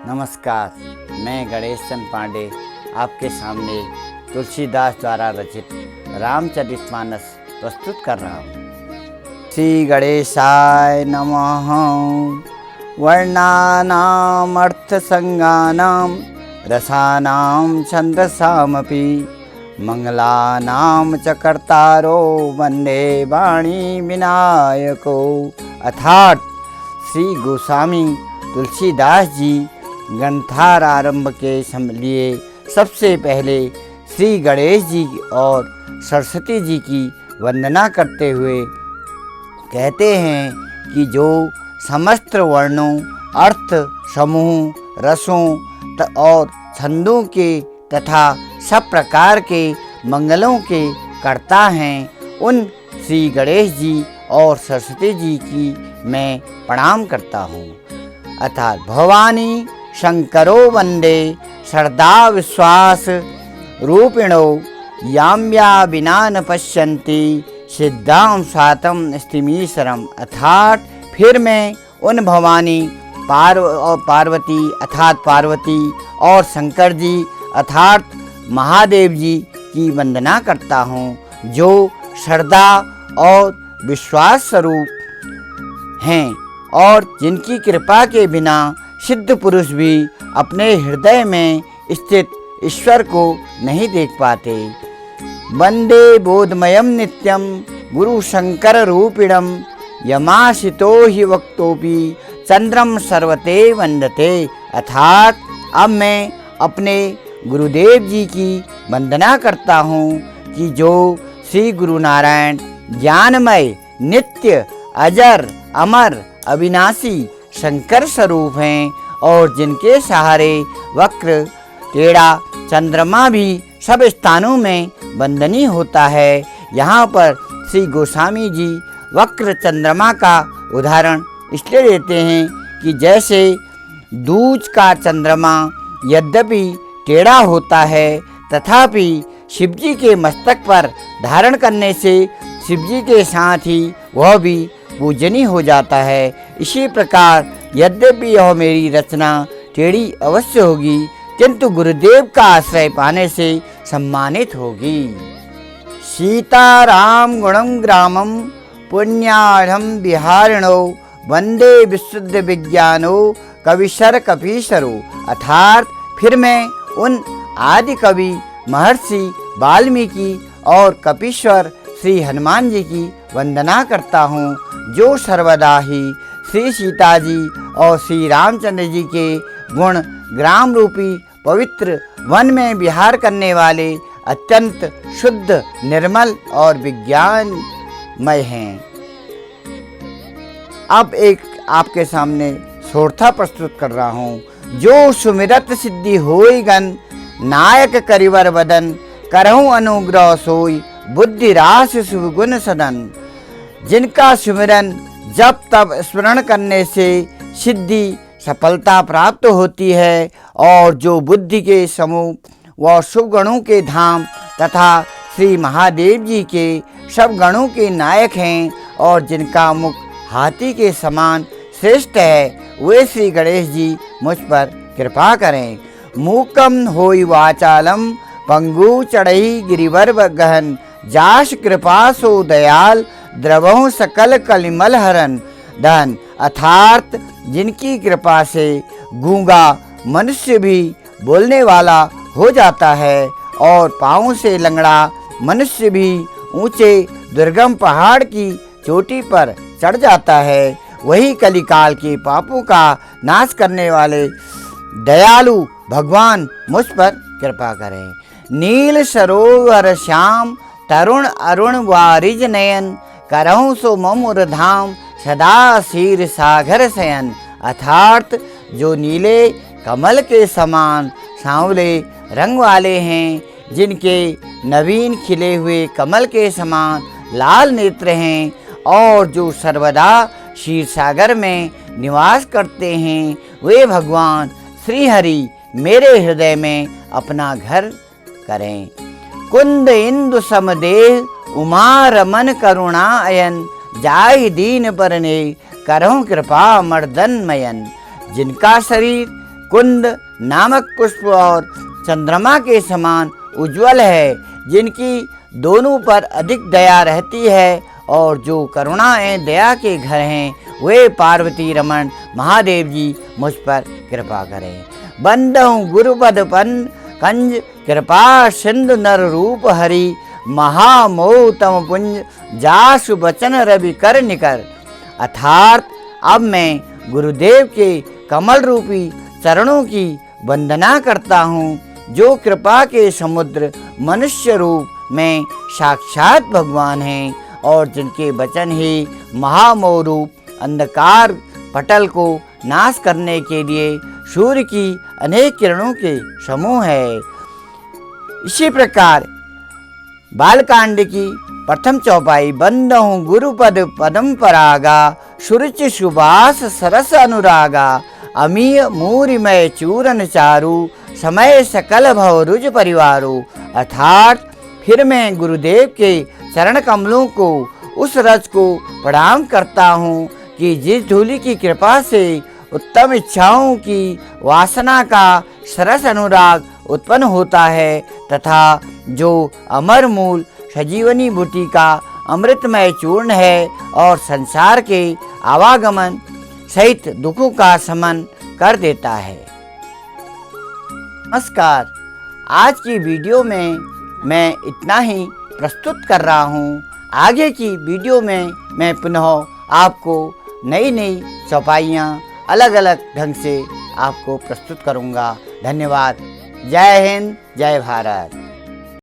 नमस्कार, मैं गणेश चंद पांडे आपके सामने तुलसीदास द्वारा रचित रामचरितमानस प्रस्तुत कर रहा हूँ। श्री गणेशाय नमः। वर्णानाम् अर्थसंज्ञानां रसानां छन्दसामपि मंगलानां च कर्तारो वन्दे वाणी विनायको। अर्थात श्री गोस्वामी तुलसीदास जी ग्रंथारंभ के लिए सबसे पहले श्री गणेश जी और सरस्वती जी की वंदना करते हुए कहते हैं कि जो समस्त वर्णों, अर्थ, समूह, रसों और छंदों के तथा सब प्रकार के मंगलों के कर्ता हैं, उन श्री गणेश जी और सरस्वती जी की मैं प्रणाम करता हूँ। अर्थात भवानी शंकरो वंदे श्रद्धा विश्वास रूपिणो याम्या विना न पश्यन्ति सिद्धां स्वातम स्तिमीश्वरम। अर्थात फिर मैं उन भवानी पार्वती अर्थात पार्वती और शंकर जी अर्थात महादेव जी की वंदना करता हूँ, जो श्रद्धा और विश्वास स्वरूप हैं और जिनकी कृपा के बिना सिद्ध पुरुष भी अपने हृदय में स्थित ईश्वर को नहीं देख पाते। वंदे बोधमयम नित्यम गुरु शंकर रूपिणम यमाशितो हि वक्तोपि चंद्रम सर्वते वंदते। अर्थात अब मैं अपने गुरुदेव जी की वंदना करता हूँ कि जो श्री गुरु नारायण ज्ञानमय नित्य अजर अमर अविनाशी शंकर स्वरूप हैं और जिनके सहारे वक्र टेढ़ा चंद्रमा भी सब स्थानों में वंदनीय होता है। यहाँ पर श्री गोस्वामी जी वक्र चंद्रमा का उदाहरण इसलिए देते हैं कि जैसे दूज का चंद्रमा यद्यपि टेढ़ा होता है तथापि शिवजी के मस्तक पर धारण करने से शिवजी के साथ ही वह भी पूजनीय हो जाता है। इसी प्रकार यद्यपि यह मेरी रचना टेढ़ी अवश्य होगी किंतु गुरुदेव का आश्रय पाने से सम्मानित होगी। सीताराम गुणं ग्रामं पुण्याढ़ं विहारिणो वंदे विशुद्ध विज्ञानो कविशर कपीशरो। अर्थात फिर मैं उन आदि कवि महर्षि वाल्मीकि और कपीश्वर श्री हनुमान जी की वंदना करता हूँ, जो सर्वदा ही श्री सीता जी और श्री रामचंद्र जी के गुण ग्राम रूपी पवित्र वन में विहार करने वाले अत्यंत शुद्ध निर्मल और विज्ञानमय हैं। अब एक आपके सामने सोरठा प्रस्तुत कर रहा हूँ। जो सुमिरत सिद्धि होई गन नायक करिवर वदन करहूँ अनुग्रह सोई बुद्धि रास सुगुण सदन। जिनका सुमिरन जब तब स्मरण करने से सिद्धि सफलता प्राप्त होती है और जो बुद्धि के समूह व शुभ गणों के धाम तथा श्री महादेव जी के सब गणों के नायक हैं और जिनका मुख हाथी के समान श्रेष्ठ है, वे श्री गणेश जी मुझ पर कृपा करें। मूकम होई वाचालम पंगु चढ़ई गिरिवर गहन जाश कृपा सो दयाल द्रवहु सकल कलिमल हरन धन। अर्थात जिनकी कृपा से गूंगा मनुष्य भी बोलने वाला हो जाता है और पाँव से लंगड़ा मनुष्य भी ऊंचे दुर्गम पहाड़ की चोटी पर चढ़ जाता है, वही कलिकाल के पापों का नाश करने वाले दयालु भगवान मुझ पर कृपा करें। नील सरोवर श्याम तरुण अरुण वारिज नयन करहूँ सो ममुर धाम सदा क्षीर सागर शयन। अर्थात जो नीले कमल के समान सांवले रंग वाले हैं, जिनके नवीन खिले हुए कमल के समान लाल नेत्र हैं और जो सर्वदा क्षीर सागर में निवास करते हैं, वे भगवान श्री हरि मेरे हृदय में अपना घर करें। कुंद इंदु समदेह उमा रमन करुणा अयन जाहि दीन परने करहूँ कृपा मर्दन मयन। जिनका शरीर कुंद नामक पुष्प और चंद्रमा के समान उज्जवल है, जिनकी दोनों पर अधिक दया रहती है और जो करुणा एवं दया के घर हैं, वे पार्वती रमण महादेव जी मुझ पर कृपा करें। बंदहु गुरुपद पन कंज कृपा सिंधु नर रूप हरि, महामोह तम पुंज जासु बचन रवि कर निकर। अर्थात अब मैं गुरुदेव के कमल रूपी चरणों की वंदना करता हूँ, जो कृपा के समुद्र मनुष्य रूप में साक्षात भगवान हैं और जिनके वचन ही महामोह रूप अंधकार पटल को नाश करने के लिए सूर्य की अनेक किरणों के समूह है। इसी प्रकार बालकांड की प्रथम चौपाई बंदहु गुरुपद पदम परागा, सुरुचि सुबास सरस अनुरागा, अमीय मूरिमय चूरन चारु, समय सकल भव रुज परिवारो। अर्थात फिर मैं गुरुदेव के चरण कमलों को उस रज को प्रणाम करता हूँ कि जिस धूलि की कृपा से उत्तम इच्छाओं की वासना का सरस अनुराग उत्पन्न होता है तथा जो अमर मूल सजीवनी बूटी का अमृतमय चूर्ण है और संसार के आवागमन सहित दुखों का शमन कर देता है। नमस्कार, आज की वीडियो में मैं इतना ही प्रस्तुत कर रहा हूँ। आगे की वीडियो में मैं पुनः आपको नई नई चौपाइयाँ अलग अलग ढंग से आपको प्रस्तुत करूँगा। धन्यवाद। जय हिंद, जय भारत।